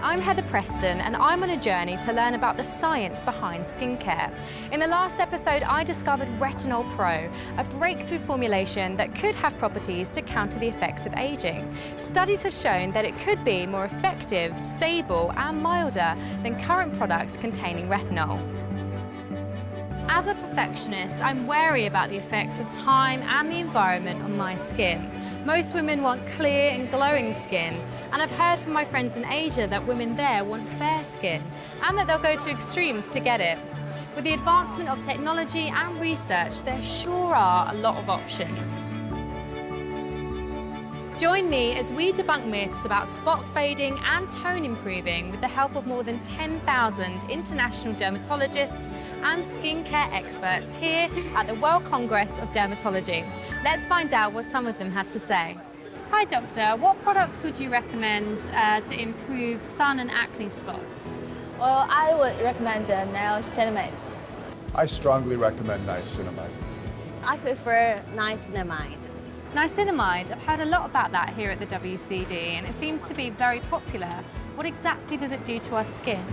I'm Heather Preston and I'm on a journey to learn about the science behind skincare. In the last episode, I discovered Retinol Pro, a breakthrough formulation that could have properties to counter the effects of aging. Studies have shown that it could be more effective, stable and milder than current products containing retinol. As a perfectionist, I'm wary about the effects of time and the environment on my skin. Most women want clear and glowing skin, and I've heard from my friends in Asia that women there want fair skin, and that they'll go to extremes to get it. With the advancement of technology and research, there sure are a lot of options. Join me as we debunk myths about spot fading and tone improving with the help of more than 10,000 international dermatologists and skincare experts here at the World Congress of Dermatology. Let's find out what some of them had to say. Hi doctor, what products would you recommend to improve sun and acne spots? Well, I would recommend niacinamide. I strongly recommend niacinamide. I prefer niacinamide. Niacinamide, I've heard a lot about that here at the WCD and it seems to be very popular. What exactly does it do to our skin?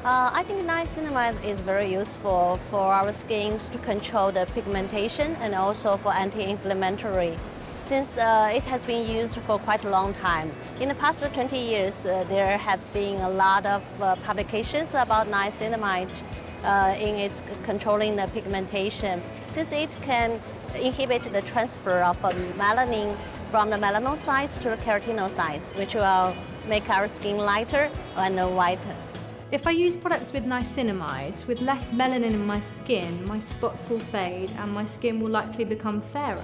I think niacinamide is very useful for our skins to control the pigmentation and also for anti-inflammatory. Since it has been used for quite a long time. In the past 20 years, there have been a lot of publications about niacinamide in its controlling the pigmentation. Since it can inhibit the transfer of melanin from the melanocytes to the keratinocytes, which will make our skin lighter and whiter. If I use products with niacinamide, with less melanin in my skin, my spots will fade and my skin will likely become fairer.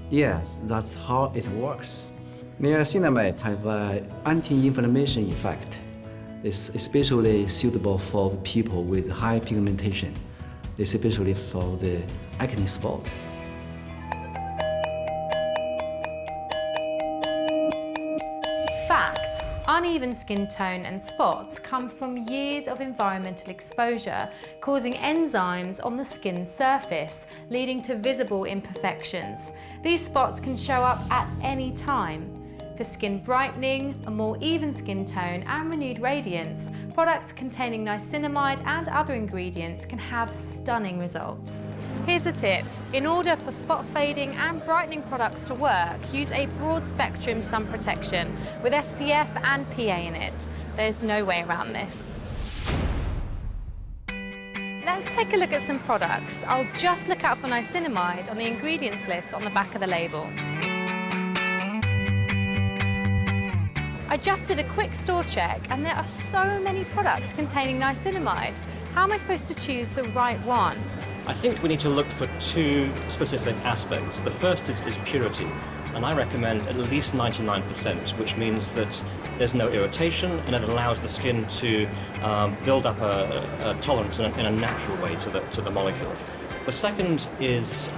Yes, that's how it works. Niacinamide have an anti-inflammation effect. It's especially suitable for people with high pigmentation, especially for the acne spot. Fact: uneven skin tone and spots come from years of environmental exposure, causing enzymes on the skin's surface, leading to visible imperfections. These spots can show up at any time. For skin brightening, a more even skin tone and renewed radiance, products containing niacinamide and other ingredients can have stunning results. Here's a tip. In order for spot fading and brightening products to work, use a broad spectrum sun protection with SPF and PA in it. There's no way around this. Let's take a look at some products. I'll just look out for niacinamide on the ingredients list on the back of the label. I just did a quick store check and there are so many products containing niacinamide. How am I supposed to choose the right one? I think we need to look for two specific aspects. The first is purity, and I recommend at least 99%, which means that there's no irritation and it allows the skin to build up a tolerance in a natural way to the molecule. The second is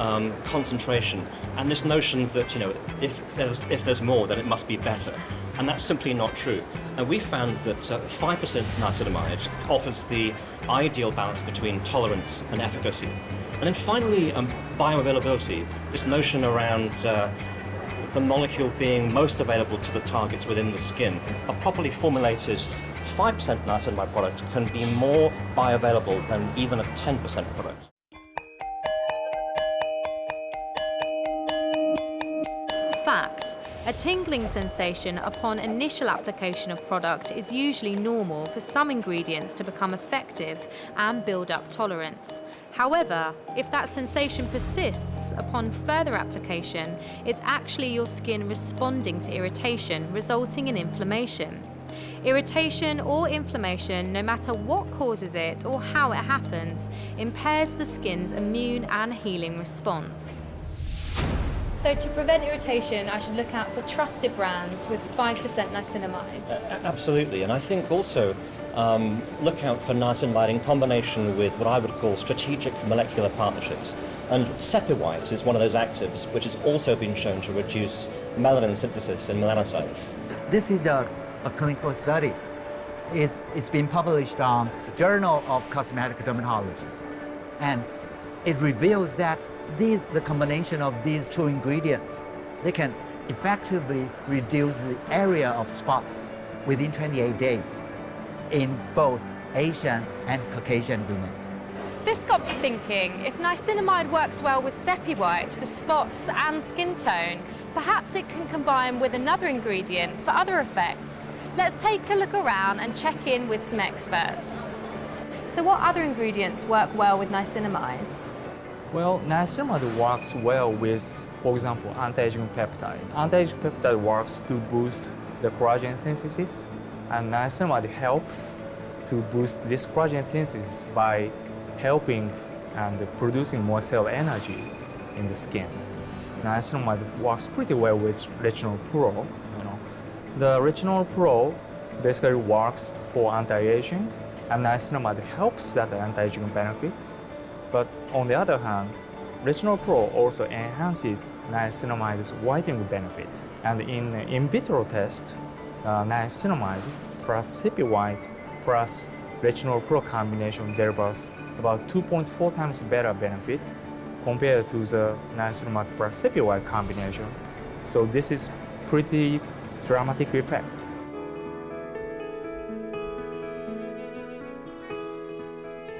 concentration, and this notion that if there's more, then it must be better. And that's simply not true. And we found that 5% niacinamide offers the ideal balance between tolerance and efficacy. And then finally, bioavailability, this notion around the molecule being most available to the targets within the skin. A properly formulated 5% niacinamide product can be more bioavailable than even a 10% product. Fact: a tingling sensation upon initial application of product is usually normal for some ingredients to become effective and build up tolerance. However, if that sensation persists upon further application, it's actually your skin responding to irritation, resulting in inflammation. Irritation or inflammation, no matter what causes it or how it happens, impairs the skin's immune and healing response. So to prevent irritation, I should look out for trusted brands with 5% niacinamide. Absolutely, and I think also look out for niacinamide in combination with what I would call strategic molecular partnerships. And Sepewhite is one of those actives which has also been shown to reduce melanin synthesis in melanocytes. This is a clinical study. It's been published on the Journal of Cosmetic Dermatology. And it reveals that the combination of these two ingredients, they can effectively reduce the area of spots within 28 days. in both Asian and Caucasian women. This got me thinking, if niacinamide works well with Seppi White for spots and skin tone, perhaps it can combine with another ingredient for other effects. Let's take a look around and check in with some experts. So what other ingredients work well with niacinamide? Well, niacinamide works well with, for example, anti-aging peptide. Anti-aging peptide works to boost the collagen synthesis, and niacinamide helps to boost this collagen synthesis by helping and producing more cell energy in the skin. Niacinamide works pretty well with retinol pro. The retinol pro basically works for anti-aging, and niacinamide helps that anti-aging benefit. But on the other hand, retinol pro also enhances niacinamide's whitening benefit. And in vitro test, niacinamide plus Seppi White plus retinol pro combination delivers about 2.4 times better benefit compared to the niacinamide plus Seppi White combination. So this is pretty dramatic effect.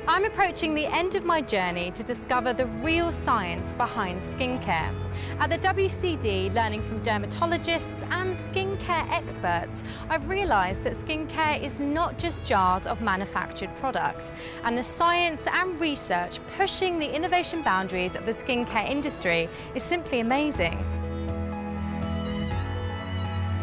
I'm approaching the end of my journey to discover the real science behind skincare. At the WCD, learning from dermatologists and skincare experts, I've realised that skincare is not just jars of manufactured product, and the science and research pushing the innovation boundaries of the skincare industry is simply amazing.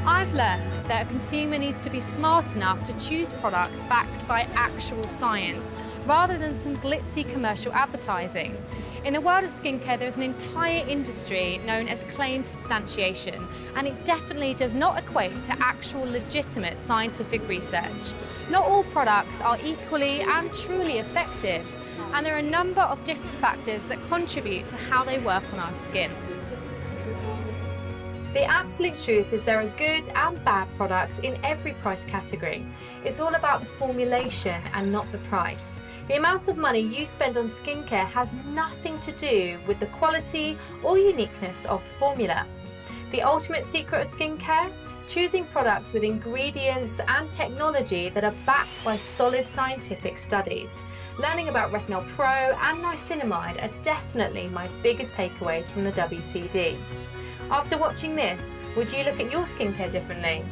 I've learned that a consumer needs to be smart enough to choose products backed by actual science, rather than some glitzy commercial advertising. In the world of skincare, there's an entire industry known as claim substantiation, and it definitely does not equate to actual legitimate scientific research. Not all products are equally and truly effective, and there are a number of different factors that contribute to how they work on our skin. The absolute truth is there are good and bad products in every price category. It's all about the formulation and not the price. The amount of money you spend on skincare has nothing to do with the quality or uniqueness of the formula. The ultimate secret of skincare? Choosing products with ingredients and technology that are backed by solid scientific studies. Learning about Retinol Pro and niacinamide are definitely my biggest takeaways from the WCD. After watching this, would you look at your skincare differently?